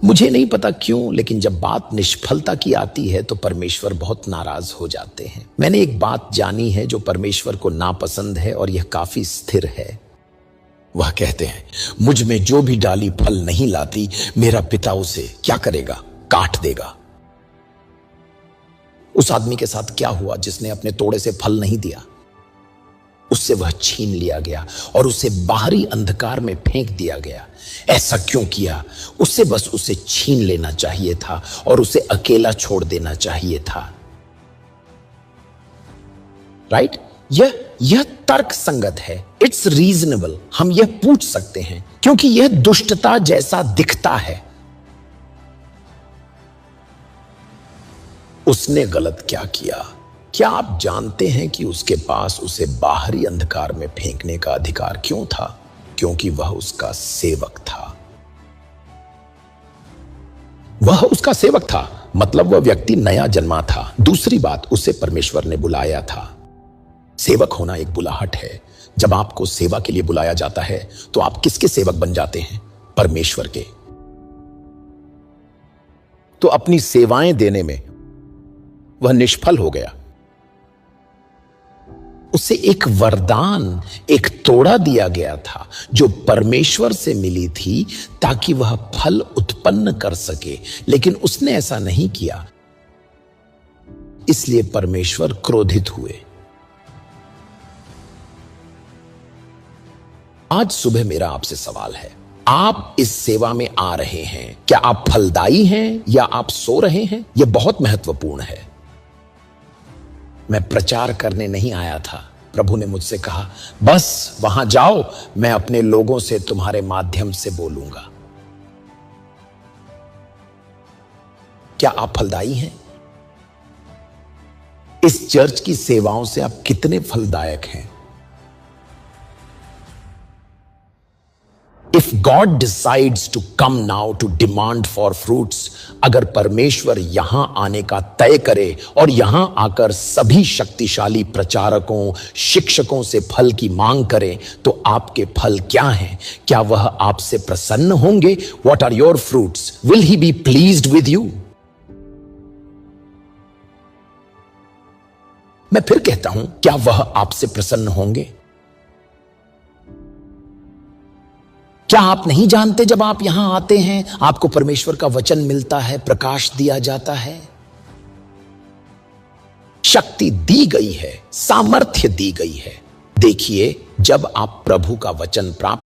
मुझे नहीं पता क्यों, लेकिन जब बात निष्फलता की आती है तो परमेश्वर बहुत नाराज हो जाते हैं। मैंने एक बात जानी है जो परमेश्वर को नापसंद है और यह काफी स्थिर है। वह कहते हैं, मुझ में जो भी डाली फल नहीं लाती, मेरा पिता उसे क्या करेगा? काट देगा। उस आदमी के साथ क्या हुआ जिसने अपने तोड़े से फल नहीं दिया? उससे वह छीन लिया गया और उसे बाहरी अंधकार में फेंक दिया गया। ऐसा क्यों किया? उससे बस उसे छीन लेना चाहिए था और उसे अकेला छोड़ देना चाहिए था। राइट? यह तर्क संगत है। It's reasonable. हम यह पूछ सकते हैं क्योंकि यह दुष्टता जैसा दिखता है। उसने गलत क्या किया? क्या आप जानते हैं कि उसके पास उसे बाहरी अंधकार में फेंकने का अधिकार क्यों था? क्योंकि वह उसका सेवक था। वह उसका सेवक था, मतलब वह व्यक्ति नया जन्मा था। दूसरी बात, उसे परमेश्वर ने बुलाया था। सेवक होना एक बुलाहट है। जब आपको सेवा के लिए बुलाया जाता है तो आप किसके सेवक बन जाते हैं? परमेश्वर के। तो अपनी सेवाएं देने में वह निष्फल हो गया। उसे एक वरदान, एक तोड़ा दिया गया था जो परमेश्वर से मिली थी ताकि वह फल उत्पन्न कर सके, लेकिन उसने ऐसा नहीं किया। इसलिए परमेश्वर क्रोधित हुए। आज सुबह मेरा आपसे सवाल है, आप इस सेवा में आ रहे हैं, क्या आप फलदायी हैं या आप सो रहे हैं? यह बहुत महत्वपूर्ण है। मैं प्रचार करने नहीं आया था। प्रभु ने मुझसे कहा, बस वहां जाओ, मैं अपने लोगों से तुम्हारे माध्यम से बोलूंगा। क्या आप फलदायी हैं? इस चर्च की सेवाओं से आप कितने फलदायक हैं? If God decides to come now to demand for fruits, अगर परमेश्वर यहां आने का तय करे और यहां आकर सभी शक्तिशाली प्रचारकों, शिक्षकों से फल की मांग करे, तो आपके फल क्या हैं? क्या वह आपसे प्रसन्न होंगे? What are your fruits? Will he be pleased with you? मैं फिर कहता हूं, क्या वह आपसे प्रसन्न होंगे? क्या आप नहीं जानते जब आप यहां आते हैं आपको परमेश्वर का वचन मिलता है, प्रकाश दिया जाता है, शक्ति दी गई है, सामर्थ्य दी गई है। देखिए, जब आप प्रभु का वचन प्राप्त